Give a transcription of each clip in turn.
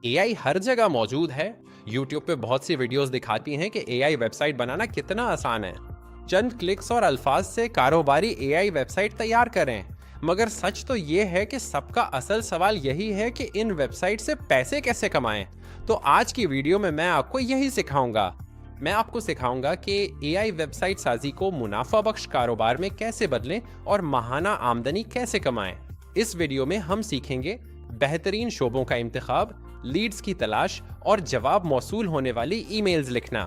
AI हर जगह मौजूद है। यूट्यूब पे बहुत सी वीडियोस दिखाती हैं कि एआई वेबसाइट बनाना कितना आसान है। चंद क्लिक्स और अल्फाज से कारोबारी एआई वेबसाइट तैयार करें। मगर सच तो ये है कि सबका असल सवाल यही है कि इन वेबसाइट से पैसे कैसे कमाएं। तो आज की वीडियो में मैं आपको यही सिखाऊंगा। मैं आपको सिखाऊंगा कि एआई वेबसाइट साजी को मुनाफा बख्श कारोबार में कैसे बदलें और माहाना आमदनी कैसे कमाएं। इस वीडियो में हम सीखेंगे बेहतरीन शोबों का इंतखाब, लीड्स की तलाश और जवाब मौसूल होने वाली ईमेल्स लिखना।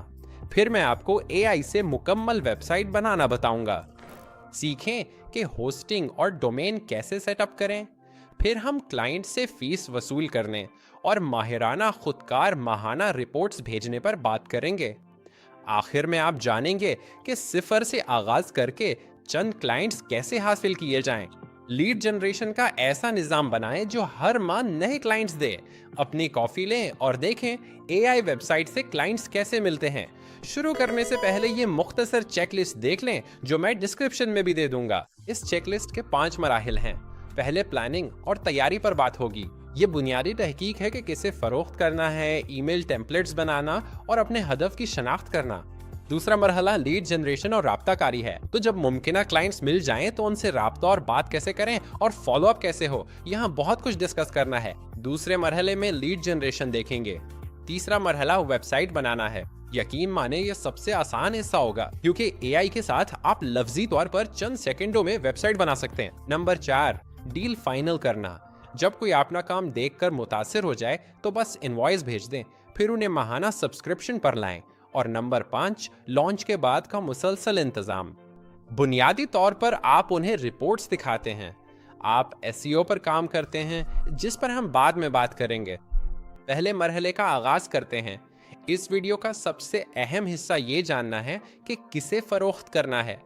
फिर मैं आपको एआई से मुकम्मल वेबसाइट बनाना बताऊंगा। सीखें कि होस्टिंग और डोमेन कैसे सेटअप करें। फिर हम क्लाइंट से फीस वसूल करने और माहिराना खुदकार माहाना रिपोर्ट्स भेजने पर बात करेंगे। आखिर में आप जानेंगे कि सिफर से आगाज करके चंद क्लाइंट्स कैसे हासिल किए जाएं। लीड जनरेशन का ऐसा निजाम बनाएं जो हर माह नए क्लाइंट्स दे। अपनी कॉफी लें और देखें एआई वेबसाइट से क्लाइंट्स कैसे मिलते हैं। शुरू करने से पहले ये मुख्तसर चेकलिस्ट देख लें जो मैं डिस्क्रिप्शन में भी दे दूंगा। इस चेकलिस्ट के 5 मराहिल हैं। पहले प्लानिंग और तैयारी पर बात होगी। ये बुनियादी तहकीक है कि किसे फरोख्त करना है, ईमेल टेम्पलेट्स बनाना और अपने हदफ की शनाख्त करना। दूसरा मरहला लीड जनरेशन और राब्ताकारी है। तो जब मुमकिन क्लाइंट्स मिल जाएं तो उनसे राब्ता और बात कैसे करें और फॉलो अप कैसे हो, यहाँ बहुत कुछ डिस्कस करना है। दूसरे मरहले में लीड जनरेशन देखेंगे। तीसरा मरहला वेबसाइट बनाना है। यकीन माने ये सबसे आसान हिस्सा होगा क्योंकि एआई के साथ आप लफ्जी तौर पर चंद सेकंडों में वेबसाइट बना सकते हैं। नंबर 4, डील फाइनल करना। जब कोई अपना काम देखकर मुतासिर हो जाए तो बस इनवॉइस भेज दें, फिर उन्हें माहाना सब्सक्रिप्शन पर लाएं। और नंबर 5, लॉन्च के बाद का मुसलसल इंतजाम। बुनियादी तौर पर आप उन्हें रिपोर्ट्स दिखाते हैं। आप एसईओ पर काम करते हैं जिस पर हम बाद में बात करेंगे। पहले मरहले का आगाज करते हैं। इस वीडियो का सबसे अहम हिस्सा ये जानना है कि किसे फरोख्त करना है।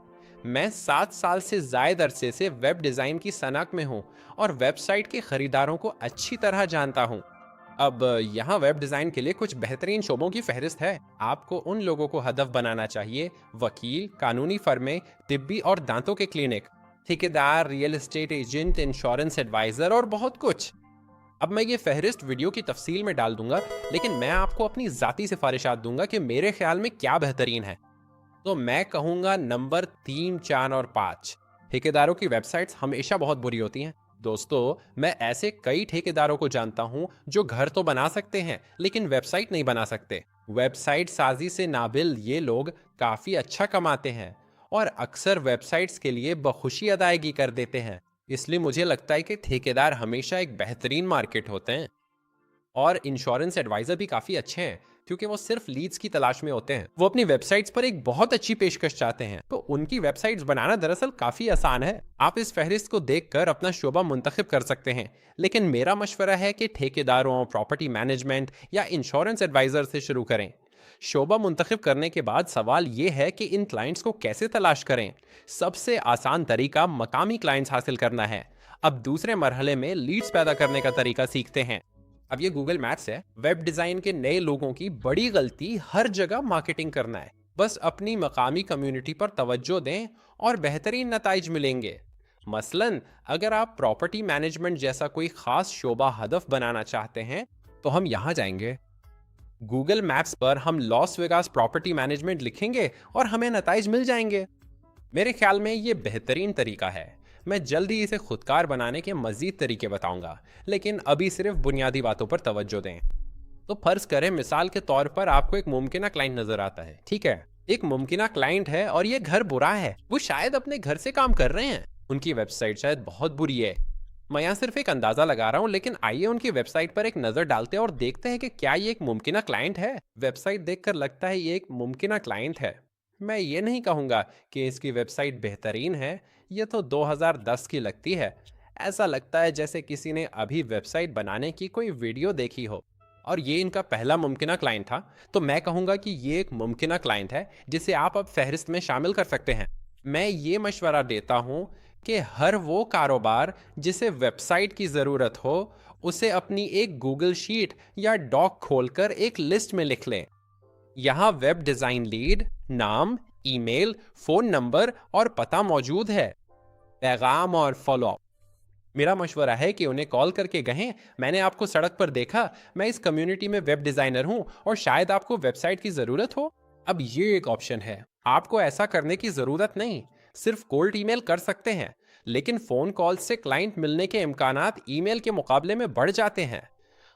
मैं 7 साल से ज़ायद अरसे से वेब डिज़ाइन की सनक में हूँ और वेबसाइट के खरीदारों को अच्छी तरह जानता हूँ। अब यहाँ वेब डिज़ाइन के लिए कुछ बेहतरीन शोबों की फहरिस्त है। आपको उन लोगों को हदफ बनाना चाहिए: वकील, कानूनी फर्में, तिब्बी और दांतों के क्लिनिक, ठेकेदार, real estate agent, insurance adviser और बहुत कुछ। अब मैं ये फहरिस्त वीडियो की तफसील में डाल दूंगा, लेकिन मैं आपको अपनी ज़ाती सिफारिशात दूंगा कि मेरे ख्याल में क्या बेहतरीन है। तो मैं कहूँगा नंबर 3, 4 और 5। ठेकेदारों की वेबसाइट्स हमेशा बहुत बुरी होती हैं। दोस्तों, मैं ऐसे कई ठेकेदारों को जानता हूं जो घर तो बना सकते हैं लेकिन वेबसाइट नहीं बना सकते। वेबसाइट साजी से नाबिल ये लोग काफ़ी अच्छा कमाते हैं और अक्सर वेबसाइट्स के लिए बखुशी अदायगी कर देते हैं। इसलिए मुझे लगता है कि ठेकेदार हमेशा एक बेहतरीन मार्केट होते हैं। और इंश्योरेंस एडवाइजर भी काफ़ी अच्छे हैं क्योंकि वो सिर्फ लीड्स की तलाश में होते हैं। वो अपनी वेबसाइट्स पर एक बहुत अच्छी पेशकश चाहते हैं, तो उनकी वेबसाइट्स बनाना दरअसल काफ़ी आसान है। आप इस फहरिस्त को देखकर अपना शोबा मुंतखब कर सकते हैं, लेकिन मेरा मशवरा है कि ठेकेदारों, प्रॉपर्टी मैनेजमेंट या इंश्योरेंस एडवाइजर से शुरू करें। शोबा मुंतखब करने के बाद सवाल ये है कि इन क्लाइंट्स को कैसे तलाश करें। सबसे आसान तरीका मकामी क्लाइंट्स हासिल करना है। अब दूसरे मरहले में लीड्स पैदा करने का तरीका सीखते हैं। अब ये गूगल मैप्स है। वेब डिज़ाइन के नए लोगों की बड़ी गलती हर जगह मार्केटिंग करना है। बस अपनी मकामी कम्युनिटी पर तवज्जो दें और बेहतरीन नताइज मिलेंगे। मसलन अगर आप प्रॉपर्टी मैनेजमेंट जैसा कोई ख़ास शोबा हदफ बनाना चाहते हैं तो हम यहाँ जाएंगे। गूगल मैप्स पर हम लॉस वेगास प्रॉपर्टी मैनेजमेंट लिखेंगे और हमें नताइज मिल जाएंगे। मेरे ख्याल में ये बेहतरीन तरीका है। मैं जल्दी इसे खुदकार बनाने के मज़ीद तरीके बताऊंगा, लेकिन अभी सिर्फ बुनियादी बातों पर तवज्जो दें। तो फर्ज करें मिसाल के तौर पर आपको एक मुमकिन क्लाइंट नजर आता है। ठीक है, एक मुमकिन क्लाइंट है और ये घर बुरा है। वो शायद अपने घर से काम कर रहे हैं। उनकी वेबसाइट शायद बहुत बुरी है। मैं यहाँ सिर्फ एक अंदाजा लगा रहा हूँ, लेकिन आइए उनकी वेबसाइट पर एक नज़र डालते हैं और देखते हैं कि क्या ये एक मुमकिन क्लाइंट है। वेबसाइट देखकर लगता है ये एक मुमकिन क्लाइंट है। मैं ये नहीं कहूँगा कि इसकी वेबसाइट बेहतरीन है। ये तो 2010 की लगती है। ऐसा लगता है जैसे किसी ने अभी वेबसाइट बनाने की कोई वीडियो देखी हो। और ये इनका पहला मुमकिन क्लाइंट था, तो मैं कहूँगा कि ये एक मुमकिन क्लाइंट है जिसे आप अब फहरिस्त में शामिल कर सकते हैं। मैं ये मशवरा देता हूँ कि हर वो कारोबार जिसे वेबसाइट की ज़रूरत हो उसे अपनी एक गूगल शीट या डॉक खोलकर एक लिस्ट में लिख लें। यहाँ वेब डिज़ाइन लीड, नाम, ईमेल, फ़ोन नंबर और पता मौजूद है। पैगाम और फॉलोअप। मेरा मशवरा है कि उन्हें कॉल करके कहें, मैंने आपको सड़क पर देखा, मैं इस कम्युनिटी में वेब डिजाइनर हूं और शायद आपको वेबसाइट की जरूरत हो। अब ये एक ऑप्शन है, आपको ऐसा करने की जरूरत नहीं, सिर्फ कोल्ड ईमेल कर सकते हैं। लेकिन फोन कॉल से क्लाइंट मिलने के इम्कानात ईमेल के मुकाबले में बढ़ जाते हैं।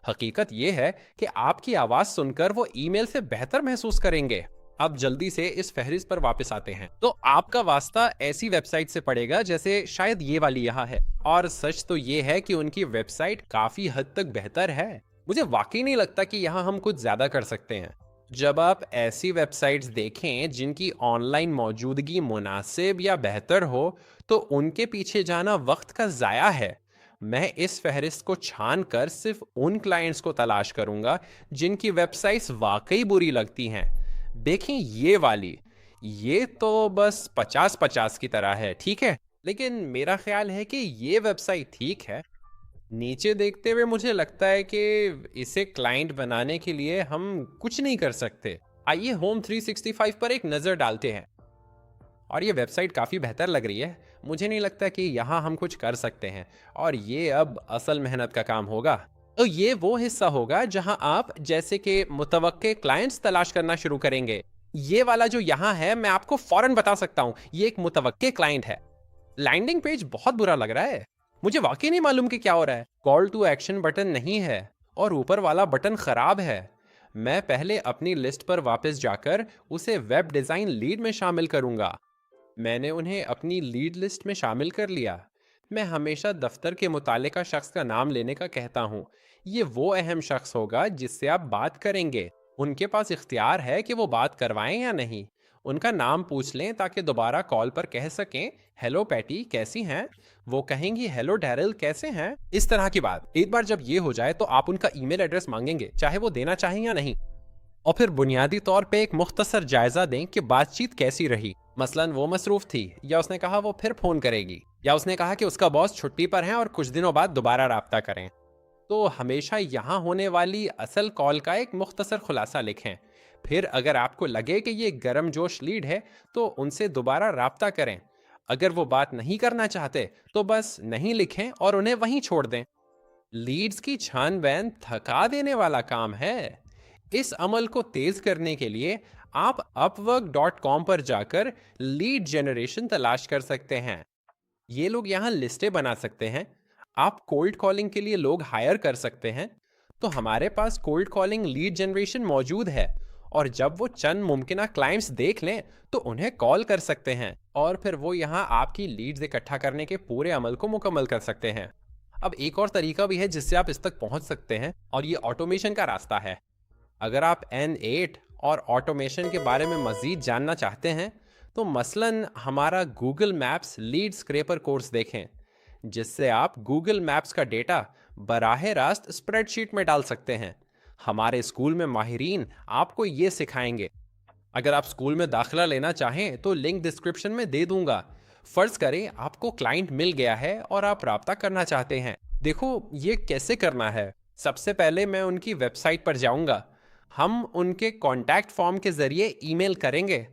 हकीकत यह है कि आपकी आवाज सुनकर वो ईमेल से बेहतर महसूस करेंगे। अब जल्दी से इस फहरिस्त पर वापस आते हैं। तो आपका वास्ता ऐसी वेबसाइट से पड़ेगा जैसे शायद ये वाली यहाँ है। और सच तो ये है कि उनकी वेबसाइट काफी हद तक बेहतर है। मुझे वाकई नहीं लगता कि यहाँ हम कुछ ज्यादा कर सकते हैं। जब आप ऐसी वेबसाइट्स देखें जिनकी ऑनलाइन मौजूदगी मुनासिब या बेहतर हो, तो उनके पीछे जाना वक्त का जाया है। मैं इस फहरिस्त को छान कर सिर्फ उन क्लाइंट्स को तलाश करूंगा जिनकी वेबसाइट्स वाकई बुरी लगती हैं। देखें ये वाली, ये तो बस 50-50 की तरह है, ठीक है, लेकिन मेरा ख्याल है कि ये वेबसाइट ठीक है। नीचे देखते हुए मुझे लगता है कि इसे क्लाइंट बनाने के लिए हम कुछ नहीं कर सकते। आइए होम 365 पर एक नज़र डालते हैं। और ये वेबसाइट काफ़ी बेहतर लग रही है। मुझे नहीं लगता कि यहाँ हम कुछ कर सकते हैं, और ये अब असल मेहनत का काम होगा। तो ये वो हिस्सा होगा जहाँ आप जैसे कि मुतवक्के क्लाइंट्स तलाश करना शुरू करेंगे। ये वाला जो यहाँ है, मैं आपको फौरन बता सकता हूँ, ये एक मुतवक्के क्लाइंट है। लैंडिंग पेज बहुत बुरा लग रहा है। मुझे वाकई नहीं मालूम कि क्या हो रहा है। कॉल टू एक्शन बटन नहीं है और ऊपर वाला बटन खराब है। मैं पहले अपनी लिस्ट पर वापस जाकर उसे वेब डिज़ाइन लीड में शामिल करूंगा। मैंने उन्हें अपनी लीड लिस्ट में शामिल कर लिया। मैं हमेशा दफ्तर के मुतालिका शख्स का नाम लेने का कहता हूँ। ये वो अहम शख्स होगा जिससे आप बात करेंगे। उनके पास इख्तियार है कि वो बात करवाएं या नहीं। उनका नाम पूछ लें ताकि दोबारा कॉल पर कह सकें, हेलो पैटी कैसी हैं। वो कहेंगी, हेलो डैरिल कैसे हैं। इस तरह की बात। एक बार जब ये हो जाए तो आप उनका ईमेल एड्रेस मांगेंगे, चाहे वो देना चाहें या नहीं। और फिर बुनियादी तौर पे एक मुख्तसर जायजा दें कि बातचीत कैसी रही। मसलन वो मसरूफ थी, या उसने कहा वो फिर फोन करेगी, या उसने कहा कि उसका बॉस छुट्टी पर है और कुछ दिनों बाद दोबारा राब्ता करें। तो हमेशा यहाँ होने वाली असल कॉल का एक मुख्तसर खुलासा लिखें। फिर अगर आपको लगे कि ये गर्म जोश लीड है, तो उनसे दोबारा राब्ता करें। अगर वो बात नहीं करना चाहते तो बस नहीं लिखें और उन्हें वहीं छोड़ दें। लीड्स की छानबीन थका देने वाला काम है। इस अमल को तेज करने के लिए आप upwork.com पर जाकर लीड जनरेशन तलाश कर सकते हैं। ये लोग यहाँ लिस्टें बना सकते हैं। आप कोल्ड कॉलिंग के लिए लोग हायर कर सकते हैं। तो हमारे पास कोल्ड कॉलिंग लीड जनरेशन मौजूद है, और जब वो चंद मुमकिन क्लाइंट्स देख लें तो उन्हें कॉल कर सकते हैं, और फिर वो यहाँ आपकी लीड्स इकट्ठा करने के पूरे अमल को मुकम्मल कर सकते हैं। अब एक और तरीका भी है जिससे आप इस तक पहुंच सकते हैं, और ये ऑटोमेशन का रास्ता है। अगर आप N8 और ऑटोमेशन के बारे में मज़ीद जानना चाहते हैं, तो मसलन हमारा Google maps lead scraper course देखें, जिससे आप गूगल मैप्स का डेटा बराह रास्त स्प्रेडशीट में डाल सकते हैं। हमारे स्कूल में माहिरीन आपको ये सिखाएंगे। अगर आप स्कूल में दाखिला लेना चाहें तो लिंक डिस्क्रिप्शन में दे दूंगा। फ़र्ज़ करें आपको क्लाइंट मिल गया है और आप राब्ता करना चाहते हैं। देखो ये कैसे करना है। सबसे पहले मैं उनकी वेबसाइट पर जाऊंगा। हम उनके कॉन्टैक्ट फॉर्म के ज़रिए ईमेल करेंगे।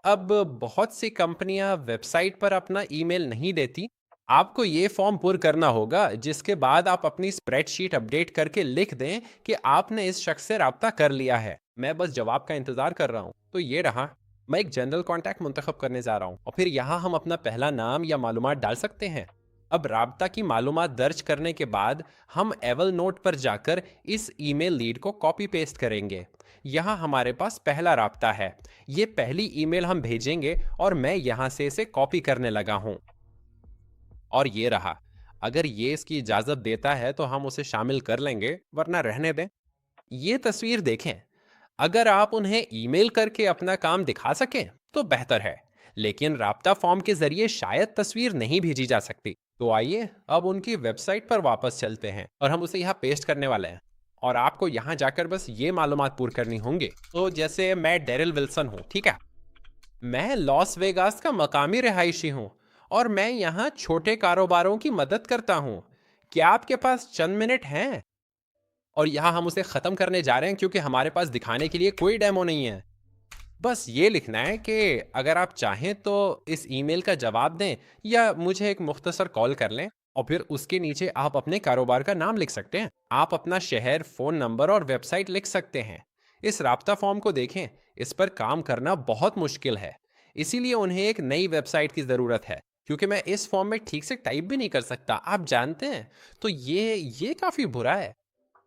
अब बहुत सी कंपनियां वेबसाइट पर अपना ईमेल नहीं देती। आपको ये फॉर्म पुर करना होगा, जिसके बाद आप अपनी स्प्रेडशीट अपडेट करके लिख दें कि आपने इस शख्स से राब्ता कर लिया है, मैं बस जवाब का इंतज़ार कर रहा हूँ। तो ये रहा, मैं एक जनरल कॉन्टैक्ट मुंतखब करने जा रहा हूँ, और फिर यहाँ हम अपना पहला नाम या मालूमात डाल सकते हैं। अब राब्ता की मालूमात दर्ज करने के बाद हम एवल नोट पर जाकर इस ईमेल लीड को कॉपी पेस्ट करेंगे। यहाँ हमारे पास पहला राब्ता है। ये पहली ईमेल हम भेजेंगे और मैं यहाँ से इसे कॉपी करने लगा हूँ। और ये रहा। अगर ये इसकी इजाज़त देता है तो हम उसे शामिल कर लेंगे, वरना रहने दें। ये तस्वीर देखें। अगर आप उन्हें ईमेल करके अपना काम दिखा सकें तो बेहतर है, लेकिन राब्ता फॉर्म के जरिए शायद तस्वीर नहीं भेजी जा सकती। तो आइए अब उनकी वेबसाइट पर वापस चलते हैं, और हम उसे यहाँ पेस्ट करने वाले हैं। और आपको यहाँ जाकर बस ये मालूमात पूरी करनी होंगी। तो जैसे मैं डेरिल विल्सन हूँ, ठीक है, मैं लॉस वेगास का मकामी रिहायशी हूँ, और मैं यहाँ छोटे कारोबारों की मदद करता हूँ। क्या आपके पास चंद मिनट हैं? और यहाँ हम उसे ख़त्म करने जा रहे हैं क्योंकि हमारे पास दिखाने के लिए कोई डेमो नहीं है। बस ये लिखना है कि अगर आप चाहें तो इस ईमेल का जवाब दें या मुझे एक मुख्तसर कॉल कर लें। और फिर उसके नीचे आप अपने कारोबार का नाम लिख सकते हैं। आप अपना शहर, फोन नंबर और वेबसाइट लिख सकते हैं। इस राब्ता फॉर्म को देखें, इस पर काम करना बहुत मुश्किल है। इसीलिए उन्हें एक नई वेबसाइट की ज़रूरत है, क्योंकि मैं इस फॉर्म में ठीक से टाइप भी नहीं कर सकता, आप जानते हैं। तो ये काफ़ी बुरा है।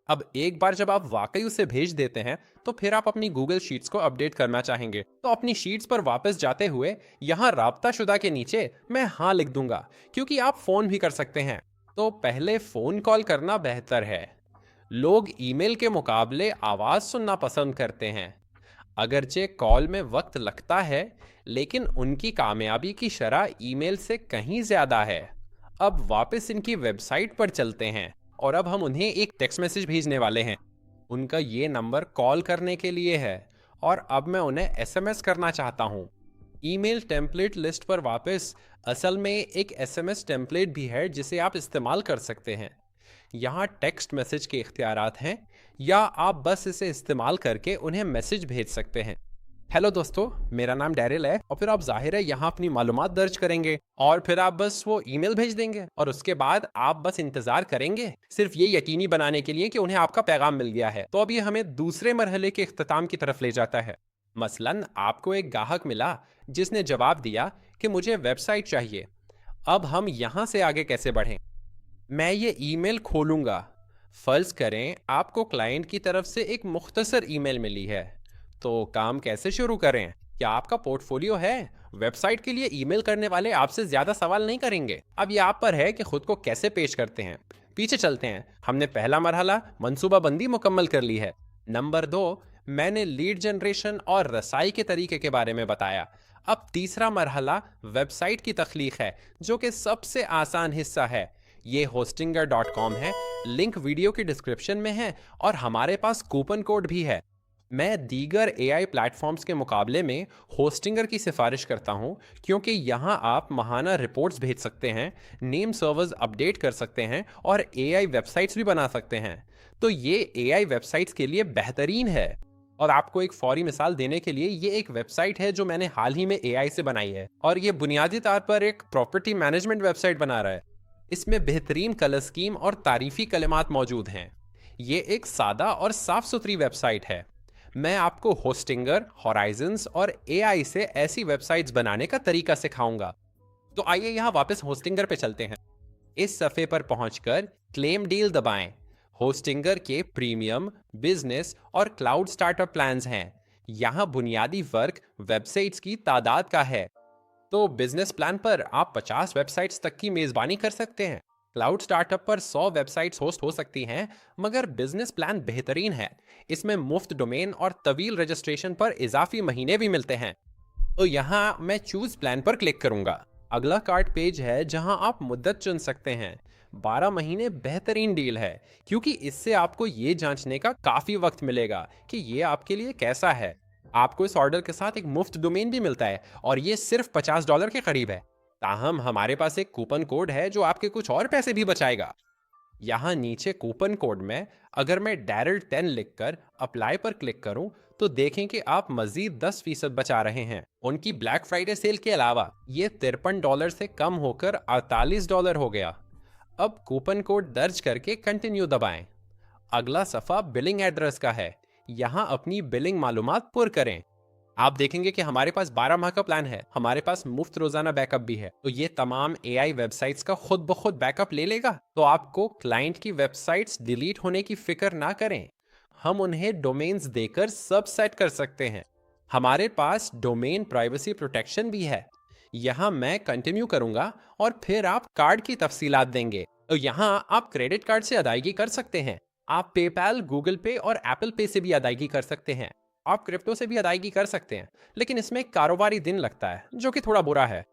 अब एक बार जब आप वाकई उसे भेज देते हैं, तो फिर आप अपनी गूगल शीट्स को अपडेट करना चाहेंगे, तो अपनी शीट्स पर वापस जाते हुए यहाँ राब्ताशुदा के नीचे मैं हाँ लिख दूंगा, क्योंकि आप फोन भी कर सकते हैं। तो पहले फोन कॉल करना बेहतर है। लोग ईमेल के मुकाबले आवाज सुनना पसंद करते हैं। अगरचे कॉल में वक्त लगता है, लेकिन उनकी कामयाबी की शरह ईमेल से कहीं ज्यादा है। अब वापस इनकी वेबसाइट पर चलते हैं और अब हम उन्हें एक टेक्स्ट मैसेज भेजने वाले हैं। उनका ये नंबर कॉल करने के लिए है और अब मैं उन्हें एसएमएस करना चाहता हूँ। ईमेल टेम्पलेट लिस्ट पर वापस। असल में एक एसएमएस टेम्पलेट भी है जिसे आप इस्तेमाल कर सकते हैं। यहाँ टेक्स्ट मैसेज के इख्तियारात हैं, या आप बस इसे इस्तेमाल करके उन्हें मैसेज भेज सकते हैं। हेलो दोस्तों, मेरा नाम डैरिल है, और फिर आप जाहिर है यहाँ अपनी मालूमात दर्ज करेंगे और फिर आप बस वो ईमेल भेज देंगे और उसके बाद आप बस इंतजार करेंगे, सिर्फ ये यकीनी बनाने के लिए कि उन्हें आपका पैगाम मिल गया है। तो अब ये हमें दूसरे मरहले के इख्तिताम की तरफ ले जाता है। मसलन आपको एक ग्राहक मिला जिसने जवाब दिया कि मुझे वेबसाइट चाहिए। अब हम यहाँ से आगे कैसे बढ़ें? मैं ये ईमेल खोलूंगा। फर्ज करें आपको क्लाइंट की तरफ से एक मुख्तसर ईमेल मिली है। तो काम कैसे शुरू करें? क्या आपका पोर्टफोलियो है? वेबसाइट के लिए ईमेल करने वाले आपसे ज्यादा सवाल नहीं करेंगे। अब ये आप पर है कि खुद को कैसे पेश करते हैं। पीछे चलते हैं। हमने पहला मरहला मनसूबाबंदी मुकम्मल कर ली है। नंबर 2, मैंने लीड जनरेशन और रसाई के तरीके के बारे में बताया। अब तीसरा मरहला वेबसाइट की तख्लीक है, जो कि सबसे आसान हिस्सा है। ये hostinger.com है, लिंक वीडियो की डिस्क्रिप्शन में है और हमारे पास कूपन कोड भी है। मैं दीगर एआई प्लेटफॉर्म्स के मुकाबले में होस्टिंगर की सिफारिश करता हूं, क्योंकि यहाँ आप माहाना रिपोर्ट्स भेज सकते हैं, नेम सर्वर्स अपडेट कर सकते हैं और एआई वेबसाइट्स भी बना सकते हैं। तो ये एआई वेबसाइट्स के लिए बेहतरीन है। और आपको एक फौरी मिसाल देने के लिए, ये एक वेबसाइट है जो मैंने हाल ही में एआई से बनाई है और ये बुनियादी तौर पर एक प्रॉपर्टी मैनेजमेंट वेबसाइट बना रहा है। इसमें बेहतरीन कलर स्कीम और तारीफी कलिमात मौजूद हैं। ये एक सादा और साफ सुथरी वेबसाइट है। मैं आपको होस्टिंगर, होराइजन्स और एआई से ऐसी वेबसाइट्स बनाने का तरीका सिखाऊंगा। तो आइए यहाँ वापस होस्टिंगर पे चलते हैं। इस सफ़े पर पहुंचकर क्लेम डील दबाएं। होस्टिंगर के प्रीमियम, बिजनेस और क्लाउड स्टार्टअप प्लान्स हैं। यहाँ बुनियादी फ़र्क वेबसाइट्स की तादाद का है। तो बिजनेस प्लान पर आप 50 वेबसाइट्स तक की मेज़बानी कर सकते हैं। क्लाउड स्टार्टअप पर 100 वेबसाइट्स होस्ट हो सकती हैं, मगर बिजनेस प्लान बेहतरीन है। इसमें मुफ्त डोमेन और तवील रजिस्ट्रेशन पर इजाफी महीने भी मिलते हैं। तो यहाँ मैं चूज प्लान पर क्लिक करूंगा। अगला कार्ड पेज है जहां आप मुद्दत चुन सकते हैं। 12 महीने बेहतरीन डील है, क्योंकि इससे आपको ये जांचने का काफ़ी वक्त मिलेगा कि ये आपके लिए कैसा है। आपको इस ऑर्डर के साथ एक मुफ्त डोमेन भी मिलता है और ये सिर्फ $50 के करीब है। ताहम हमारे पास एक कूपन कोड है जो आपके कुछ और पैसे भी बचाएगा। यहाँ नीचे कूपन कोड में अगर मैं डैरिल 10 लिखकर अप्लाई पर क्लिक करूं, तो देखें कि आप मजीद 10% बचा रहे हैं। उनकी ब्लैक फ्राइडे सेल के अलावा ये $53 से कम होकर $48 हो गया। अब कूपन कोड दर्ज करके कंटिन्यू दबाएं। अगला सफ़ा बिलिंग एड्रेस का है। यहाँ अपनी बिलिंग मालूमात पुर करें। आप देखेंगे कि हमारे पास 12 माह का प्लान है। हमारे पास मुफ्त रोजाना बैकअप भी है। तो ये तमाम एआई वेबसाइट्स का खुद ब खुद बैकअप ले लेगा। तो आपको क्लाइंट की वेबसाइट्स डिलीट होने की फिक्र ना करें। हम उन्हें डोमेन्स देकर सब सेट कर सकते हैं। हमारे पास डोमेन प्राइवेसी प्रोटेक्शन भी है। यहाँ मैं कंटिन्यू करूंगा और फिर आप कार्ड की तफसीलात देंगे। तो यहाँ आप क्रेडिट कार्ड से अदायगी कर सकते हैं। आप पेपैल, गूगल पे और एप्पल पे से भी अदायगी कर सकते हैं। आप क्रिप्टो से भी अदायगी कर सकते हैं, लेकिन इसमें एक कारोबारी दिन लगता है, जो कि थोड़ा बुरा है।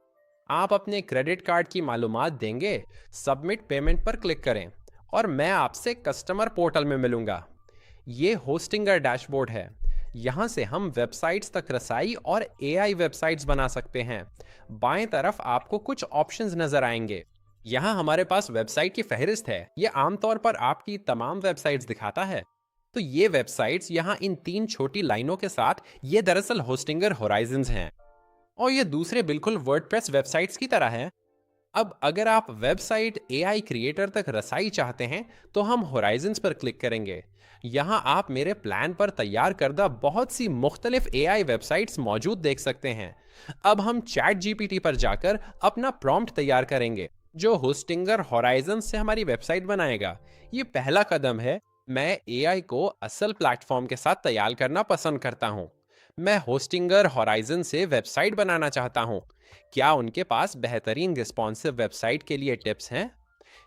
आप अपने क्रेडिट कार्ड की मालूमात देंगे, सबमिट पेमेंट पर क्लिक करें और मैं आपसे कस्टमर पोर्टल में मिलूंगा। ये होस्टिंगर डैशबोर्ड है। यहाँ से हम वेबसाइट्स तक रसाई और एआई वेबसाइट्स बना सकते हैं। बाएं तरफ आपको कुछ ऑप्शंस नजर आएंगे। यहाँ हमारे पास वेबसाइट की फहरिस्त है। ये आमतौर पर आपकी तमाम वेबसाइट्स दिखाता है। तो ये वेबसाइट्स यहाँ इन 3 छोटी लाइनों के साथ, ये दरअसल होस्टिंगर होराइजन्स हैं और ये दूसरे बिल्कुल वर्डप्रेस वेबसाइट्स की तरह हैं। अब अगर आप वेबसाइट एआई क्रिएटर तक रसाई चाहते हैं तो हम होराइजन्स पर क्लिक करेंगे। यहाँ आप मेरे प्लान पर तैयार करदा बहुत सी मुख्तलिफ एआई वेबसाइट्स मौजूद देख सकते हैं। अब हम चैट जीपीटी पर जाकर अपना प्रॉम्प्ट तैयार करेंगे जो होस्टिंगर होराइजन से हमारी वेबसाइट बनाएगा। ये पहला कदम है। मैं एआई को असल प्लेटफॉर्म के साथ तैयार करना पसंद करता हूँ। मैं होस्टिंगर होराइजन से वेबसाइट बनाना चाहता हूँ। क्या उनके पास बेहतरीन रिस्पॉन्सिव वेबसाइट के लिए टिप्स हैं?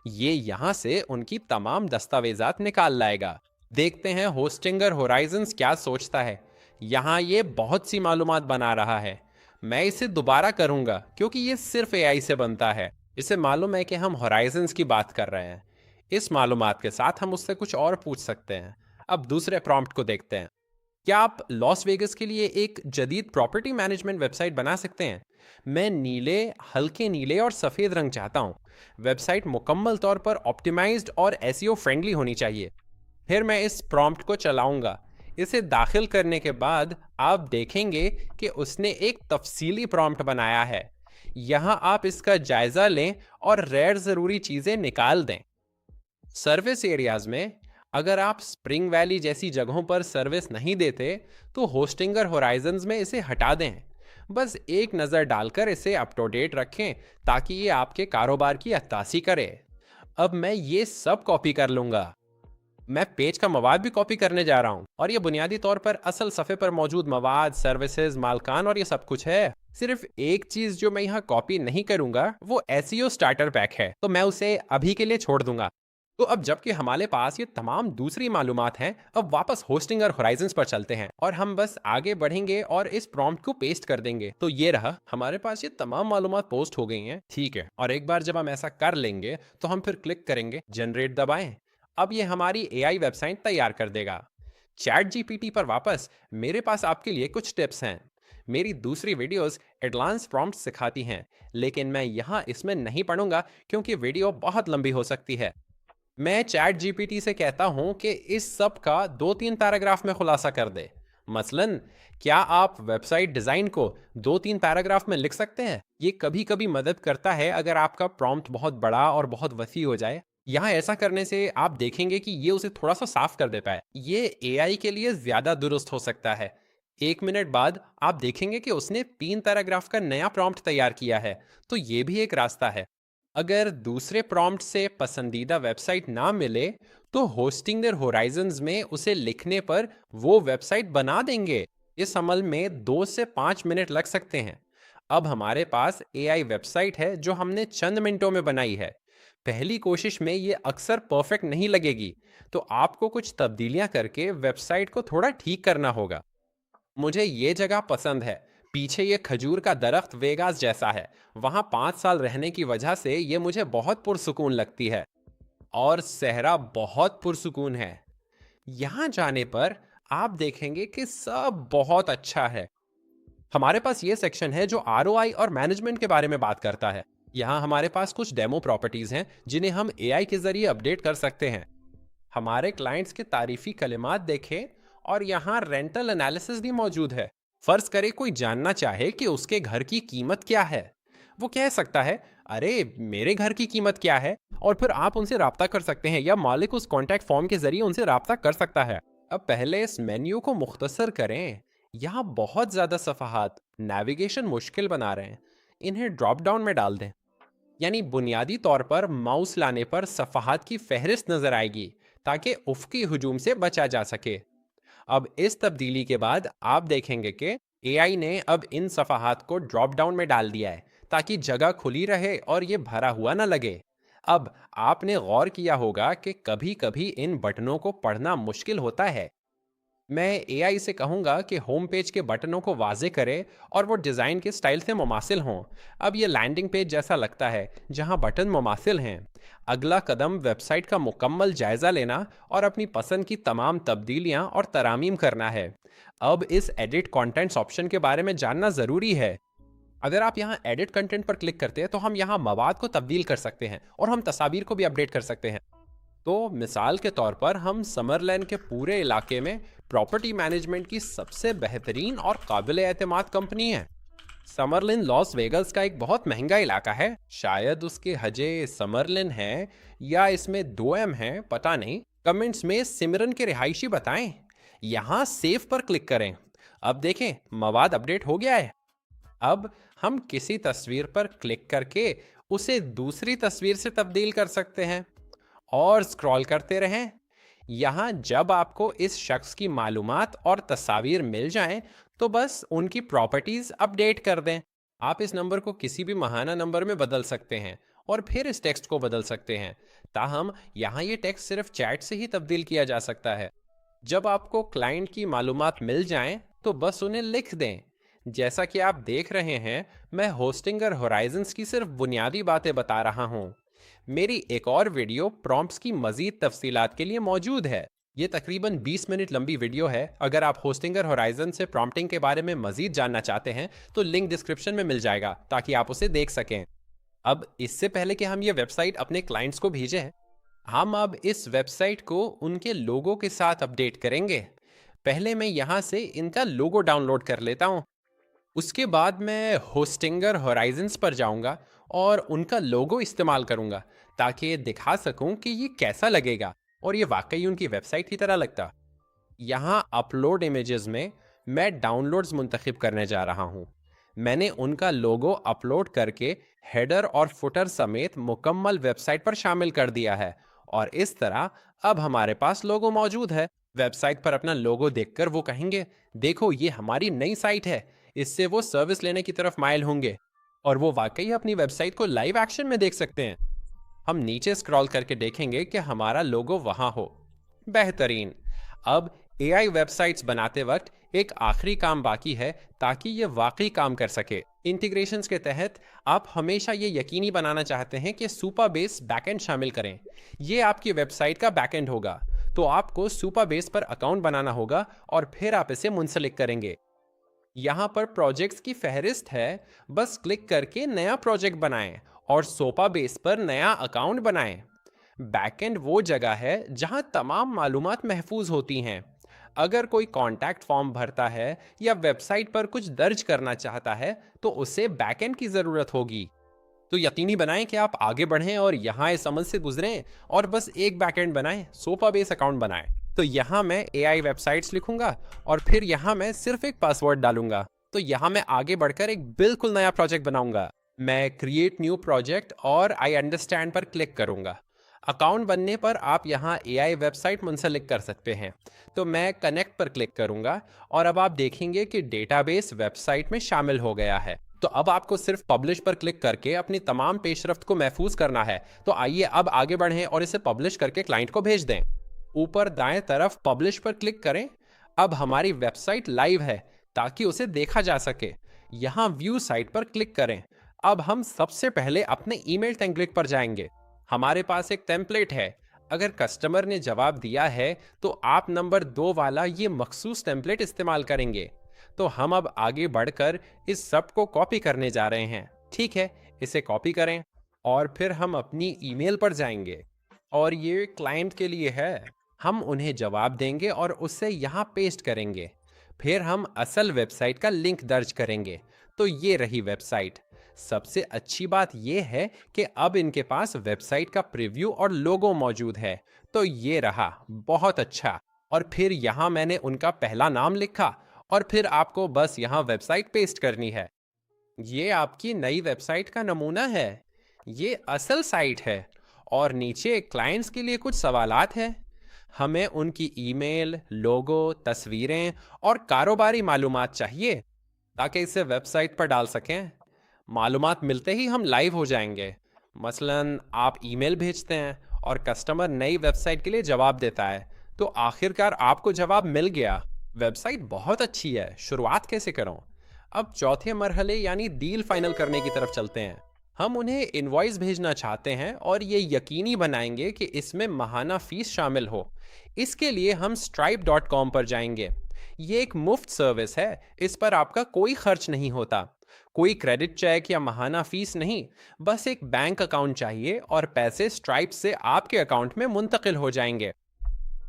ये यहाँ से उनकी तमाम दस्तावेजात निकाल लाएगा। देखते हैं होस्टिंगर होराइजन्स क्या सोचता है। यहाँ ये बहुत सी मालूमात बना रहा है। मैं इसे दोबारा करूँगा क्योंकि ये सिर्फ एआई से बनता है। इसे मालूम है कि हम होराइजन्स की बात कर रहे हैं। इस मालूमात के साथ हम उससे कुछ और पूछ सकते हैं। अब दूसरे प्रॉम्प्ट को देखते हैं। क्या आप लॉस वेगस के लिए एक जदीद प्रॉपर्टी मैनेजमेंट वेबसाइट बना सकते हैं? मैं नीले, हल्के नीले और सफ़ेद रंग चाहता हूँ। वेबसाइट मुकम्मल तौर पर ऑप्टिमाइज्ड और एसईओ फ्रेंडली होनी चाहिए। फिर मैं इस प्रॉम्प्ट को चलाऊंगा। इसे दाखिल करने के बाद आप देखेंगे कि उसने एक तफसीली प्रॉम्प्ट बनाया है। यहाँ आप इसका जायज़ा लें और गैर ज़रूरी चीज़ें निकाल दें। सर्विस एरियाज में अगर आप स्प्रिंग वैली जैसी जगहों पर सर्विस नहीं देते तो होस्टिंगर होराइजन्स में इसे हटा दें। बस एक नज़र डालकर इसे अप टू डेट रखें ताकि ये आपके कारोबार की अक्कासी करे। अब मैं ये सब कॉपी कर लूँगा। मैं पेज का मवाद भी कॉपी करने जा रहा हूँ और ये बुनियादी तौर पर असल सफ़े पर मौजूद मवाद, सर्विसेज, मालकान और ये सब कुछ है। सिर्फ एक चीज़ जो मैं यहाँ कॉपी नहीं करूँगा वो एसईओ स्टार्टर पैक है, तो मैं उसे अभी के लिए छोड़ दूंगा। तो अब जबकि हमारे पास ये तमाम दूसरी मालूमात हैं, अब वापस होस्टिंग और होराइजन्स पर चलते हैं और हम बस आगे बढ़ेंगे और इस प्रॉम्प्ट को पेस्ट कर देंगे। तो ये रहा, हमारे पास ये तमाम मालूमात पोस्ट हो गई हैं। ठीक है, और एक बार जब हम ऐसा कर लेंगे तो हम फिर क्लिक करेंगे, जनरेट दबाएं। अब ये हमारी एआई वेबसाइट तैयार कर देगा। चैट जीपीटी पर वापस मेरे पास आपके लिए कुछ टिप्स हैं। मेरी दूसरी वीडियोस एडवांस प्रॉम्प्ट सिखाती हैं, लेकिन मैं यहाँ इसमें नहीं पढ़ूंगा क्योंकि वीडियो बहुत लंबी हो सकती है। मैं चैट जीपीटी से कहता हूं कि इस सब का 2-3 पैराग्राफ में खुलासा कर दे। मसलन, क्या आप वेबसाइट डिज़ाइन को 2-3 पैराग्राफ में लिख सकते हैं? ये कभी कभी मदद करता है अगर आपका प्रॉम्प्ट बहुत बड़ा और बहुत वसी हो जाए। यहाँ ऐसा करने से आप देखेंगे कि ये उसे थोड़ा सा साफ कर देता है। ये एआई के लिए ज़्यादा दुरुस्त हो सकता है। 1 मिनट बाद आप देखेंगे कि उसने 3 पैराग्राफ का नया प्रॉम्प्ट तैयार किया है। तो ये भी एक रास्ता है। अगर दूसरे प्रॉम्प्ट से पसंदीदा वेबसाइट ना मिले तो होस्टिंग देयर होराइजन्स में उसे लिखने पर वो वेबसाइट बना देंगे। इस अमल में 2 से 5 मिनट लग सकते हैं। अब हमारे पास एआई वेबसाइट है जो हमने चंद मिनटों में बनाई है। पहली कोशिश में ये अक्सर परफेक्ट नहीं लगेगी, तो आपको कुछ तब्दीलियां करके वेबसाइट को थोड़ा ठीक करना होगा। मुझे ये जगह पसंद है। पीछे ये खजूर का दरख्त वेगास जैसा है। वहाँ 5 साल रहने की वजह से ये मुझे बहुत पुरसुकून लगती है। और सहरा बहुत पुरसुकून है। यहाँ जाने पर आप देखेंगे कि सब बहुत अच्छा है। हमारे पास ये सेक्शन है जो आरओआई और मैनेजमेंट के बारे में बात करता है। यहाँ हमारे पास कुछ डेमो प्रॉपर्टीज हैं जिन्हें हम एआई के जरिए अपडेट कर सकते हैं। हमारे क्लाइंट्स के तारीफी कलिमात देखें और यहाँ रेंटल एनालिसिस भी मौजूद है। फर्ज करे कोई जानना चाहे कि उसके घर की कीमत क्या है, वो कह सकता है, अरे मेरे घर की कीमत क्या है, और फिर आप उनसे राब्ता कर सकते हैं या मालिक उस कॉन्टैक्ट फॉर्म के जरिए उनसे राब्ता कर सकता है। अब पहले इस मेन्यू को मुख्तसर करें। यहाँ बहुत ज़्यादा सफ़हात नेविगेशन मुश्किल बना रहे हैं। इन्हें ड्रॉप डाउन में डाल दें। यानी बुनियादी तौर पर माउस लाने पर सफ़हात की फहरिस्त नज़र आएगी ताकि उफ़क़ी हुजूम से बचा जा सके। अब इस तब्दीली के बाद आप देखेंगे कि एआई ने अब इन सफ़हात को ड्रॉप डाउन में डाल दिया है ताकि जगह खुली रहे और ये भरा हुआ ना लगे। अब आपने गौर किया होगा कि कभी कभी इन बटनों को पढ़ना मुश्किल होता है। मैं एआई से कहूँगा कि होम पेज के बटनों को वाजे करे और वो डिज़ाइन के स्टाइल से मुमासिल हों। अब ये लैंडिंग पेज जैसा लगता है जहाँ बटन मुमासिल हैं। अगला कदम वेबसाइट का मुकम्मल जायज़ा लेना और अपनी पसंद की तमाम तब्दीलियाँ और तरामीम करना है। अब इस एडिट कंटेंट्स ऑप्शन के बारे में जानना ज़रूरी है। अगर आप यहाँ एडिट कंटेंट पर क्लिक करते हैं तो हम यहाँ मवाद को तब्दील कर सकते हैं और हम तस्वीर को भी अपडेट कर सकते हैं। तो मिसाल के तौर पर हम समरलैंड के पूरे इलाके में प्रॉपर्टी मैनेजमेंट की सबसे बेहतरीन और काबिल एतमाद कंपनी है। समरलिन लॉस वेगस का एक बहुत महंगा इलाका है। शायद उसके हजे समरलिन है या इसमें 2M है, पता नहीं। कमेंट्स में सिमरन के रिहायशी बताएं। यहाँ सेव पर क्लिक करें। अब देखें मवाद अपडेट हो गया है। अब हम किसी तस्वीर पर क्लिक करके उसे दूसरी तस्वीर से तब्दील कर सकते हैं और स्क्रॉल करते रहें। यहाँ जब आपको इस शख्स की मालूमात और तस्वीर मिल जाएं, तो बस उनकी प्रॉपर्टीज अपडेट कर दें। आप इस नंबर को किसी भी महाना नंबर में बदल सकते हैं और फिर इस टेक्स्ट को बदल सकते हैं। ताहम यहाँ ये टेक्स्ट सिर्फ चैट से ही तब्दील किया जा सकता है। जब आपको क्लाइंट की मालूमात मिल जाएं, तो बस उन्हें लिख दें। जैसा कि आप देख रहे हैं, मैं होस्टिंगर होराइजन्स की सिर्फ बुनियादी बातें बता रहा हूँ। मेरी एक और वीडियो प्रॉम्प्ट्स की मजीद तफसीलात के लिए मौजूद है। ये तकरीबन 20 मिनट लंबी वीडियो है। अगर आप होस्टिंगर होराइजन से प्रॉम्प्टिंग के बारे में मजीद जानना चाहते हैं तो लिंक डिस्क्रिप्शन में मिल जाएगा ताकि आप उसे देख सकें। अब इससे पहले कि हम ये वेबसाइट अपने क्लाइंट्स को भेजें, हम अब इस वेबसाइट को उनके लोगों के साथ अपडेट करेंगे। पहले मैं यहाँ से इनका लोगो डाउनलोड कर लेता हूँ। उसके बाद मैं होस्टिंगर होराइजन्स पर जाऊंगा और उनका लोगो इस्तेमाल करूंगा ताकि ये दिखा सकूं कि ये कैसा लगेगा और ये वाकई उनकी वेबसाइट की तरह लगता। यहाँ अपलोड इमेजेस में मैं डाउनलोड्स मुंतखब करने जा रहा हूँ। मैंने उनका लोगो अपलोड करके हेडर और फुटर समेत मुकम्मल वेबसाइट पर शामिल कर दिया है और इस तरह अब हमारे पास लोगो मौजूद है। वेबसाइट पर अपना लोगो देखकर वो कहेंगे, देखो ये हमारी नई साइट है। इससे वो सर्विस लेने की तरफ माइल होंगे और वो वाकई अपनी वेबसाइट को लाइव एक्शन में देख सकते हैं। हम नीचे स्क्रॉल करके देखेंगे कि हमारा लोगो वहां हो। बेहतरीन। अब एआई वेबसाइट्स बनाते वक्त एक आखिरी काम बाकी है ताकि ये वाकई काम कर सके। इंटीग्रेशंस के तहत आप हमेशा ये यकीनी बनाना चाहते हैं कि सुपरबेस बैकएंड शामिल करें। ये आपकी वेबसाइट का बैकएंड होगा, तो आपको सुपरबेस पर अकाउंट बनाना होगा और फिर आप इसे मुंसलिक करेंगे। यहाँ पर प्रोजेक्ट्स की फहरिस्त है। बस क्लिक करके नया प्रोजेक्ट बनाएं और सोपाबेस पर नया अकाउंट बनाएं। बैकएंड वो जगह है जहाँ तमाम मालूमात महफूज होती हैं। अगर कोई कॉन्टैक्ट फॉर्म भरता है या वेबसाइट पर कुछ दर्ज करना चाहता है तो उसे बैकएंड की ज़रूरत होगी। तो यकीनी बनाएं कि आप आगे बढ़ें और यहाँ इस अमल से गुजरें और बस एक बैकएंड बनाएं, सोपाबेस अकाउंट बनाएं। तो यहाँ मैं AI वेबसाइट्स लिखूंगा और फिर यहाँ मैं सिर्फ एक पासवर्ड डालूंगा। तो यहाँ मैं आगे बढ़कर एक बिल्कुल नया प्रोजेक्ट बनाऊंगा। मैं क्रिएट न्यू प्रोजेक्ट और आई अंडरस्टैंड पर क्लिक करूंगा। अकाउंट बनने पर आप यहाँ AI वेबसाइट मुंसलिक कर सकते हैं। तो मैं कनेक्ट पर क्लिक करूंगा और अब आप देखेंगे कि डेटाबेस वेबसाइट में शामिल हो गया है। तो अब आपको सिर्फ पब्लिश पर क्लिक करके अपनी तमाम पेशरफ्त को महफूज करना है। तो आइए अब आगे बढ़ें और इसे पब्लिश करके क्लाइंट को भेज दें। ऊपर दाएं तरफ पब्लिश पर क्लिक करें। अब हमारी वेबसाइट लाइव है ताकि उसे देखा जा सके। यहाँ व्यू साइट पर क्लिक करें। अब हम सबसे पहले अपने ईमेल टेम्पलेट पर जाएंगे। हमारे पास एक टेम्पलेट है। अगर कस्टमर ने जवाब दिया है तो आप नंबर 2 वाला ये मखसूस टेम्पलेट इस्तेमाल करेंगे। तो हम अब आगे बढ़कर इस सब को कॉपी करने जा रहे हैं। ठीक है, इसे कॉपी करें और फिर हम अपनी ईमेल पर जाएंगे और ये क्लाइंट के लिए है। हम उन्हें जवाब देंगे और उसे यहाँ पेस्ट करेंगे। फिर हम असल वेबसाइट का लिंक दर्ज करेंगे। तो ये रही वेबसाइट। सबसे अच्छी बात यह है कि अब इनके पास वेबसाइट का प्रीव्यू और लोगो मौजूद है। तो ये रहा, बहुत अच्छा। और फिर यहाँ मैंने उनका पहला नाम लिखा और फिर आपको बस यहाँ वेबसाइट पेस्ट करनी है। ये आपकी नई वेबसाइट का नमूना है। ये असल साइट है और नीचे क्लाइंट्स के लिए कुछ सवालात हैं। हमें उनकी ईमेल, लोगो, तस्वीरें और कारोबारी मालूमात चाहिए ताकि इसे वेबसाइट पर डाल सकें। मालूमात मिलते ही हम लाइव हो जाएंगे। मसलन आप ईमेल भेजते हैं और कस्टमर नई वेबसाइट के लिए जवाब देता है, तो आखिरकार आपको जवाब मिल गया। वेबसाइट बहुत अच्छी है, शुरुआत कैसे करूं? अब चौथे मरहले यानी डील फाइनल करने की तरफ चलते हैं। हम उन्हें इनवॉइस भेजना चाहते हैं और ये यकीनी बनाएंगे कि इसमें माहाना फीस शामिल हो। इसके लिए हम stripe.com पर जाएंगे। ये एक मुफ्त सर्विस है। इस पर आपका कोई खर्च नहीं होता। कोई क्रेडिट चेक या माहाना फीस नहीं, बस एक बैंक अकाउंट चाहिए और पैसे स्ट्राइप से आपके अकाउंट में मुंतकिल हो जाएंगे।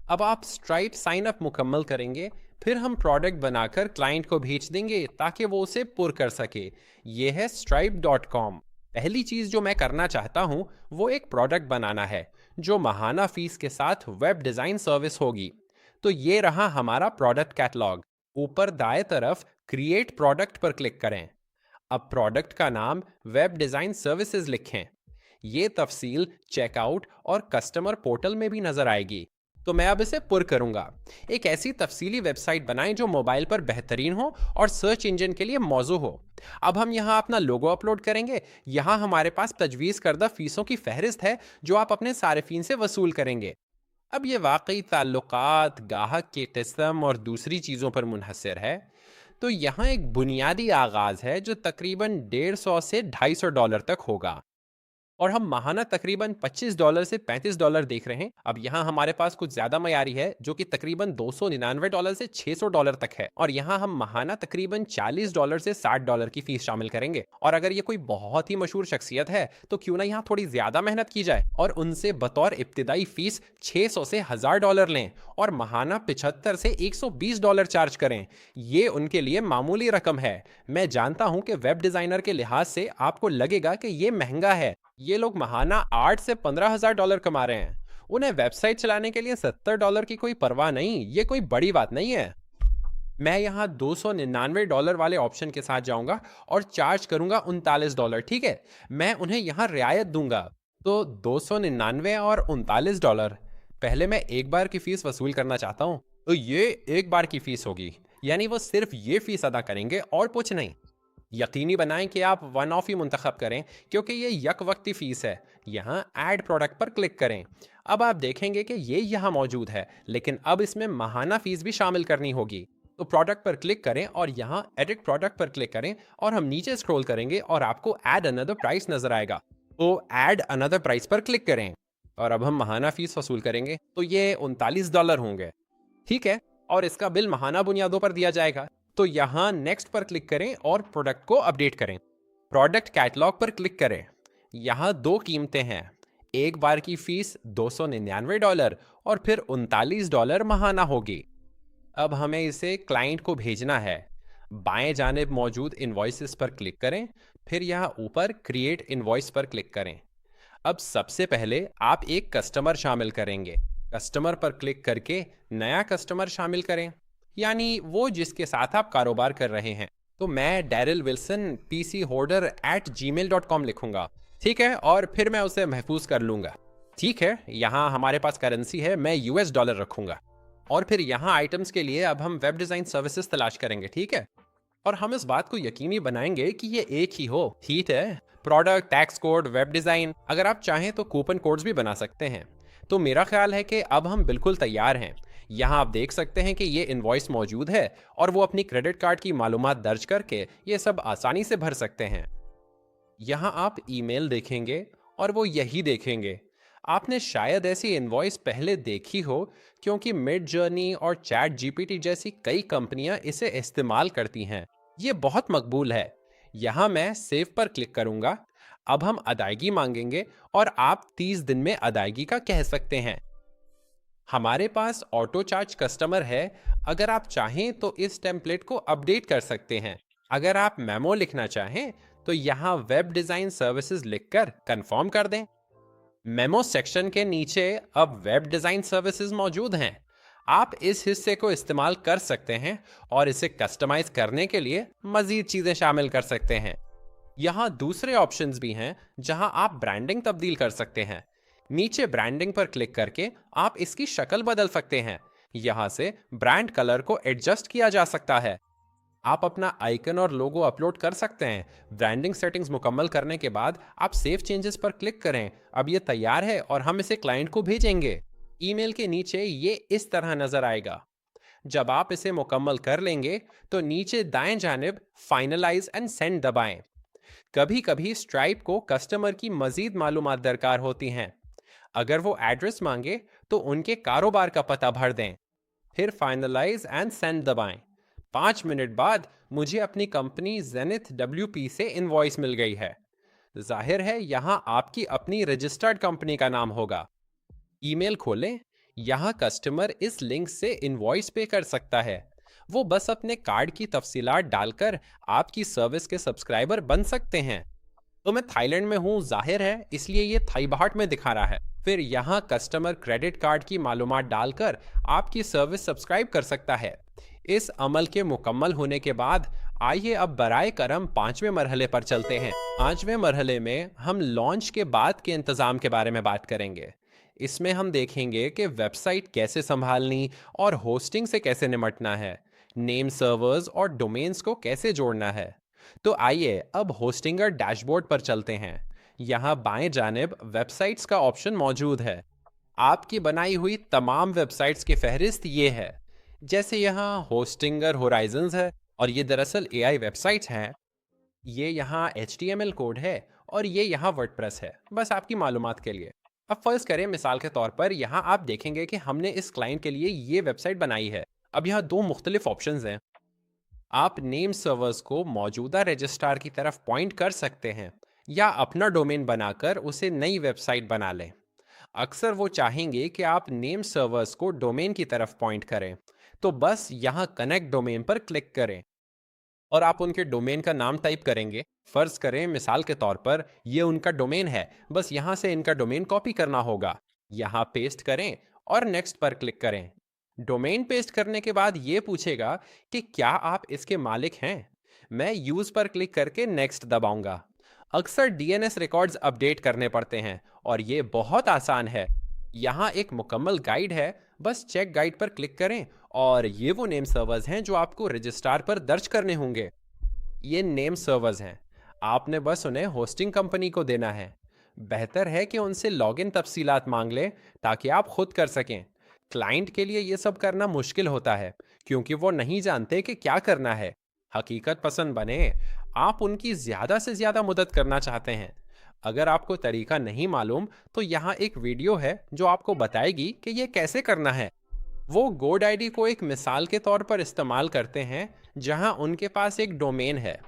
अब आप स्ट्राइप साइन अप मुकम्मल करेंगे, फिर हम प्रोडक्ट बनाकर क्लाइंट को भेज देंगे ताकि वो उसे पुर कर सके। ये है stripe.com। पहली चीज़ जो मैं करना चाहता हूँ वो एक प्रोडक्ट बनाना है जो माहाना फीस के साथ वेब डिज़ाइन सर्विस होगी। तो ये रहा हमारा प्रोडक्ट कैटलॉग। ऊपर दाएं तरफ क्रिएट प्रोडक्ट पर क्लिक करें। अब प्रोडक्ट का नाम वेब डिज़ाइन सर्विसेज लिखें। ये तफसील चेकआउट और कस्टमर पोर्टल में भी नजर आएगी। तो मैं अब इसे पुर करूंगा। एक ऐसी तफसीली वेबसाइट बनाएं जो मोबाइल पर बेहतरीन हो और सर्च इंजन के लिए मौजू हो। अब हम यहाँ अपना लोगो अपलोड करेंगे। यहाँ हमारे पास तजवीज़ करदा फीसों की फहरिस्त है जो आप अपने सारिफीन से वसूल करेंगे। अब ये वाकई ताल्लुकात, गाहक के किस्म और दूसरी चीज़ों पर मुनहसर है। तो यहाँ एक बुनियादी आगाज़ है जो तकरीबन $150 से $250 तक होगा, और हम माहाना तकरीबन $25 से $35 देख रहे हैं। अब यहाँ हमारे पास कुछ ज़्यादा मयारी है जो कि तकरीबन $299 से $600 तक है, और यहाँ हम माहाना तकरीबन $40 से $60 की फ़ीस शामिल करेंगे। और अगर ये कोई बहुत ही मशहूर शख्सियत है तो क्यों ना यहाँ थोड़ी ज़्यादा मेहनत की जाए और उनसे बतौर इब्तिदाई फ़ीस $600 से $1000 लें और माहाना $75 से $120 चार्ज करें। ये उनके लिए मामूली रकम है। मैं जानता हूँ कि वेब डिज़ाइनर के लिहाज से आपको लगेगा कि ये महंगा है। ये लोग माहाना $8 से $15,000 कमा रहे हैं। उन्हें वेबसाइट चलाने के लिए $70 की कोई परवाह नहीं। ये कोई बड़ी बात नहीं है। मैं यहाँ $299 वाले ऑप्शन के साथ जाऊंगा और चार्ज करूंगा $39। ठीक है, मैं उन्हें यहाँ रियायत दूंगा। तो 299 और $39। पहले मैं एक बार की फीस वसूल करना चाहता हूँ, तो ये एक बार की फीस होगी, यानी वो सिर्फ ये फीस अदा करेंगे और कुछ नहीं। यकीनी बनाएं कि आप वन ऑफ ही मुंतखब करें क्योंकि ये यक वक्ती फ़ीस है। यहाँ ऐड प्रोडक्ट पर क्लिक करें। अब आप देखेंगे कि ये यहाँ मौजूद है, लेकिन अब इसमें माहाना फ़ीस भी शामिल करनी होगी। तो प्रोडक्ट पर क्लिक करें और यहाँ एडिट प्रोडक्ट पर क्लिक करें और हम नीचे स्क्रॉल करेंगे और आपको ऐड अनदर प्राइस नज़र आएगा। तो ऐड अनदर प्राइस पर क्लिक करें और अब हम माहाना फ़ीस वसूल करेंगे, तो ये $39 होंगे। ठीक है, और इसका बिल माहाना बुनियादों पर दिया जाएगा। तो यहाँ नेक्स्ट पर क्लिक करें और प्रोडक्ट को अपडेट करें। प्रोडक्ट कैटलॉग पर क्लिक करें। यहाँ दो कीमतें हैं, एक बार की फीस $299 और फिर $39 माहाना होगी। अब हमें इसे क्लाइंट को भेजना है। बाएं जानिब मौजूद इनवॉइसेस पर क्लिक करें, फिर यहाँ ऊपर क्रिएट इनवॉइस पर क्लिक करें। अब सबसे पहले आप एक कस्टमर शामिल करेंगे। कस्टमर पर क्लिक करके नया कस्टमर शामिल करें, यानी वो जिसके साथ आप कारोबार कर रहे हैं। तो मैं डैरिल विल्सन pchoarder@gmail.com लिखूंगा। ठीक है, और फिर मैं उसे महफूज कर लूंगा। ठीक है, यहाँ हमारे पास करेंसी है, मैं $US रखूंगा। और फिर यहाँ आइटम्स के लिए अब हम वेब डिज़ाइन सर्विसेज तलाश करेंगे। ठीक है, और हम इस बात को यकीनी बनाएंगे कि ये एक ही हो। ठीक है, product, tax code, web design. अगर आप चाहें तो कूपन कोड्स भी बना सकते हैं। तो मेरा ख्याल है कि अब हम बिल्कुल तैयार हैं। यहाँ आप देख सकते हैं कि ये इनवॉइस मौजूद है और वो अपनी क्रेडिट कार्ड की मालूमात दर्ज करके ये सब आसानी से भर सकते हैं। यहाँ आप ईमेल देखेंगे और वो यही देखेंगे। आपने शायद ऐसी इनवॉइस पहले देखी हो क्योंकि मिड जर्नी और चैट जीपीटी जैसी कई कंपनियां इसे इस्तेमाल करती हैं। ये बहुत मकबूल है। यहाँ मैं सेव पर क्लिक करूंगा। अब हम अदायगी मांगेंगे और आप 30 दिन में अदायगी का कह सकते हैं। हमारे पास ऑटो चार्ज कस्टमर है। अगर आप चाहें तो इस टेम्पलेट को अपडेट कर सकते हैं। अगर आप मेमो लिखना चाहें तो यहाँ वेब डिज़ाइन सर्विसेज लिखकर कंफर्म कर दें। मेमो सेक्शन के नीचे अब वेब डिज़ाइन सर्विसेज मौजूद हैं। आप इस हिस्से को इस्तेमाल कर सकते हैं और इसे कस्टमाइज करने के लिए मज़ीद चीज़ें शामिल कर सकते हैं। यहाँ दूसरे ऑप्शंस भी हैं जहाँ आप ब्रांडिंग तब्दील कर सकते हैं। नीचे ब्रांडिंग पर क्लिक करके आप इसकी शक्ल बदल सकते हैं। यहाँ से ब्रांड कलर को एडजस्ट किया जा सकता है। आप अपना आइकन और लोगो अपलोड कर सकते हैं। ब्रांडिंग सेटिंग्स मुकम्मल करने के बाद आप सेव चेंजेस पर क्लिक करें। अब ये तैयार है और हम इसे क्लाइंट को भेजेंगे। ईमेल के नीचे ये इस तरह नजर आएगा। जब आप इसे मुकम्मल कर लेंगे तो नीचे दाएं जानिब फाइनलाइज एंड सेंड दबाएं। कभी कभी स्ट्राइप को कस्टमर की मजीद मालूमात दरकार होती हैं। अगर वो एड्रेस मांगे तो उनके कारोबार का पता भर दें, फिर फाइनलाइज एंड सेंड दबाएं। 5 मिनट बाद मुझे अपनी कंपनी जेनिथ WP से इनवॉइस मिल गई है। जाहिर है यहाँ आपकी अपनी रजिस्टर्ड कंपनी का नाम होगा। ईमेल खोलें, यहाँ कस्टमर इस लिंक से इनवॉइस पे कर सकता है। वो बस अपने कार्ड की तफसीलात डालकर आपकी सर्विस के सब्सक्राइबर बन सकते हैं। तो मैं थाईलैंड में हूँ, जाहिर है, इसलिए ये थाई बाहट में दिखा रहा है। फिर यहाँ कस्टमर क्रेडिट कार्ड की मालूमात डालकर आपकी सर्विस सब्सक्राइब कर सकता है। इस अमल के मुकम्मल होने के बाद आइए अब बराए करम पांचवें मरहले पर चलते हैं। पांचवें मरहले में हम लॉन्च के बाद के इंतज़ाम के बारे में बात करेंगे। इसमें हम देखेंगे कि वेबसाइट कैसे संभालनी और होस्टिंग से कैसे निपटना है, नेम सर्वर्स और डोमेन्स को कैसे जोड़ना है। तो आइए अब होस्टिंगर डैशबोर्ड पर चलते हैं। यहाँ बाएं जानिब वेबसाइट्स का ऑप्शन मौजूद है। आपकी बनाई हुई तमाम वेबसाइट्स की फहरिस्त ये है। जैसे यहाँ होस्टिंगर होराइजन्स है और ये दरअसल एआई वेबसाइट्स हैं। ये यहाँ HTML कोड है और ये यहाँ वर्डप्रेस है, बस आपकी मालूमात के लिए। अब फर्ज करें मिसाल के तौर पर यहाँ आप देखेंगे कि हमने इस क्लाइंट के लिए ये वेबसाइट बनाई है। अब यहाँ दो मुख्तलिफ ऑप्शंस हैं। आप नेम सर्वर्स को मौजूदा रजिस्ट्रार की तरफ पॉइंट कर सकते हैं या अपना डोमेन बनाकर उसे नई वेबसाइट बना लें। अक्सर वो चाहेंगे कि आप नेम सर्वर्स को डोमेन की तरफ पॉइंट करें, तो बस यहाँ कनेक्ट डोमेन पर क्लिक करें और आप उनके डोमेन का नाम टाइप करेंगे। फर्ज करें मिसाल के तौर पर ये उनका डोमेन है, बस यहाँ से इनका डोमेन कॉपी करना होगा। यहाँ पेस्ट करें और नेक्स्ट पर क्लिक करें। डोमेन पेस्ट करने के बाद ये पूछेगा कि क्या आप इसके मालिक हैं। मैं यूज पर क्लिक करके नेक्स्ट दबाऊंगा। अक्सर DNS रिकॉर्ड्स अपडेट करने पड़ते हैं और ये बहुत आसान है। यहाँ एक मुकम्मल गाइड है, बस चेक गाइड पर क्लिक करें और ये वो नेम सर्वर्स हैं जो आपको रजिस्ट्रार पर दर्ज करने होंगे। ये नेम सर्वर्स हैं, आपने बस उन्हें होस्टिंग कंपनी को देना है। बेहतर है कि उनसे लॉगिन तफसीलात मांग लें ताकि आप खुद कर सकें। क्लाइंट के लिए ये सब करना मुश्किल होता है क्योंकि वो नहीं जानते कि क्या करना है। हकीकत पसंद बने, आप उनकी ज़्यादा से ज़्यादा मदद करना चाहते हैं। अगर आपको तरीका नहीं मालूम तो यहाँ एक वीडियो है जो आपको बताएगी कि ये कैसे करना है। वो GoDaddy को एक मिसाल के तौर पर इस्तेमाल करते हैं जहाँ उनके पास एक डोमेन है।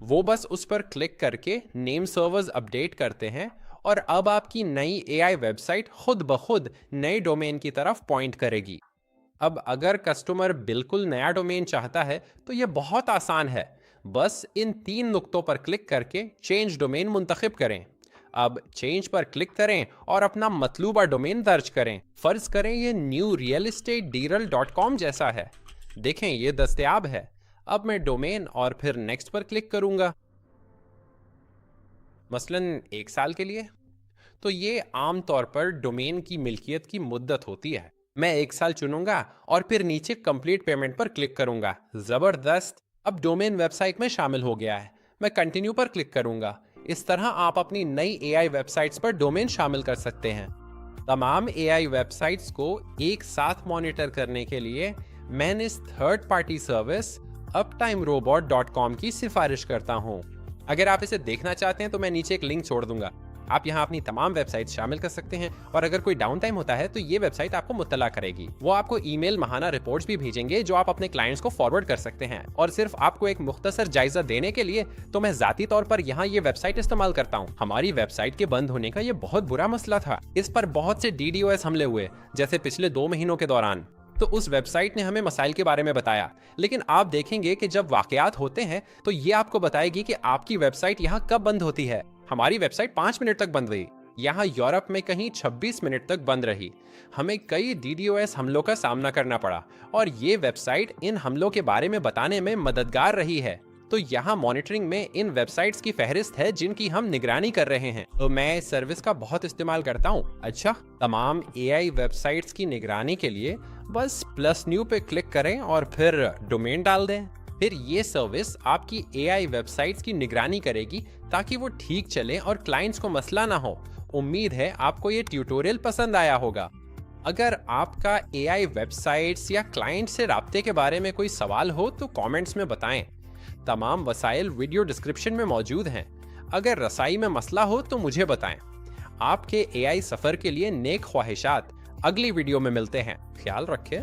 वो बस उस पर क्लिक करके नेम सर्वर्स अपडेट करते हैं और अब आपकी नई AI वेबसाइट खुद ब खुद नए डोमेन की तरफ पॉइंट करेगी। अब अगर कस्टमर बिल्कुल नया डोमेन चाहता है तो यह बहुत आसान है। बस इन 3 नुक्तों पर क्लिक करके चेंज डोमेन मुंतखब करें। अब चेंज पर क्लिक करें और अपना मतलूबा डोमेन दर्ज करें। फर्ज करें ये newrealestatederal.com जैसा है। देखें ये दस्तयाब है। अब मैं डोमेन और फिर नेक्स्ट पर क्लिक करूंगा, मसलन 1 साल के लिए। तो ये आम तौर पर डोमेन की मिल्कियत की मुद्दत होती है। मैं 1 साल चुनूंगा और फिर नीचे कंप्लीट पेमेंट पर क्लिक करूंगा। ज़बरदस्त, अब डोमेन वेबसाइट में शामिल हो गया है। मैं कंटिन्यू पर क्लिक करूंगा। इस तरह आप अपनी नई AI वेबसाइट्स पर डोमेन शामिल कर सकते हैं। तमाम AI वेबसाइट्स को एक साथ मॉनिटर करने के लिए मैं इस थर्ड पार्टी सर्विस uptimerobot.com की सिफारिश करता हूँ। अगर आप इसे देखना चाहते हैं तो मैं नीचे एक लिंक छोड़ दूंगा। आप यहाँ अपनी तमाम वेबसाइट शामिल कर सकते हैं और अगर कोई डाउन टाइम होता है तो ये वेबसाइट आपको मुत्तला करेगी। वो आपको ईमेल माहाना रिपोर्ट्स भी भेजेंगे जो आप अपने क्लाइंट्स को फॉरवर्ड कर सकते हैं। और सिर्फ आपको एक मुख्तसर जायजा देने के लिए तो मैं जाती तौर पर यहाँ ये वेबसाइट इस्तेमाल करता हूँ। हमारी वेबसाइट के बंद होने का ये बहुत बुरा मसला था। इस पर बहुत से DDoS हमले हुए, जैसे पिछले 2 महीनों के दौरान। तो उस वेबसाइट ने हमें मसाइल के बारे में बताया, लेकिन आप देखेंगे कि जब वाकयात होते हैं तो ये आपको बताएगी कि आपकी वेबसाइट यहाँ कब बंद होती है। हमारी वेबसाइट 5 मिनट तक बंद रही, यहाँ यूरोप में कहीं 26 मिनट तक बंद रही। हमें कई DDoS हमलों का सामना करना पड़ा और ये वेबसाइट इन हमलों के बारे में बताने में मददगार रही है। तो यहाँ मॉनिटरिंग में इन वेबसाइट्स की फहरिस्त है जिनकी हम निगरानी कर रहे हैं। तो मैं इस सर्विस का बहुत इस्तेमाल करता हूँ। अच्छा, तमाम AI वेबसाइट्स की निगरानी के लिए बस +new पे क्लिक करें और फिर डोमेन डाल दें। फिर ये सर्विस आपकी AI वेबसाइट्स की निगरानी करेगी ताकि वो ठीक चले और क्लाइंट्स को मसला ना हो। उम्मीद है आपको ये ट्यूटोरियल पसंद आया होगा। अगर आपका AI वेबसाइट्स या क्लाइंट से राब्ते के बारे में कोई सवाल हो तो कमेंट्स में बताएं। तमाम वसाइल वीडियो डिस्क्रिप्शन में मौजूद हैं। अगर रसाई में मसला हो तो मुझे बताएं। आपके AI सफ़र के लिए नेक ख्वाहिशात। अगली वीडियो में मिलते हैं। ख्याल रखें।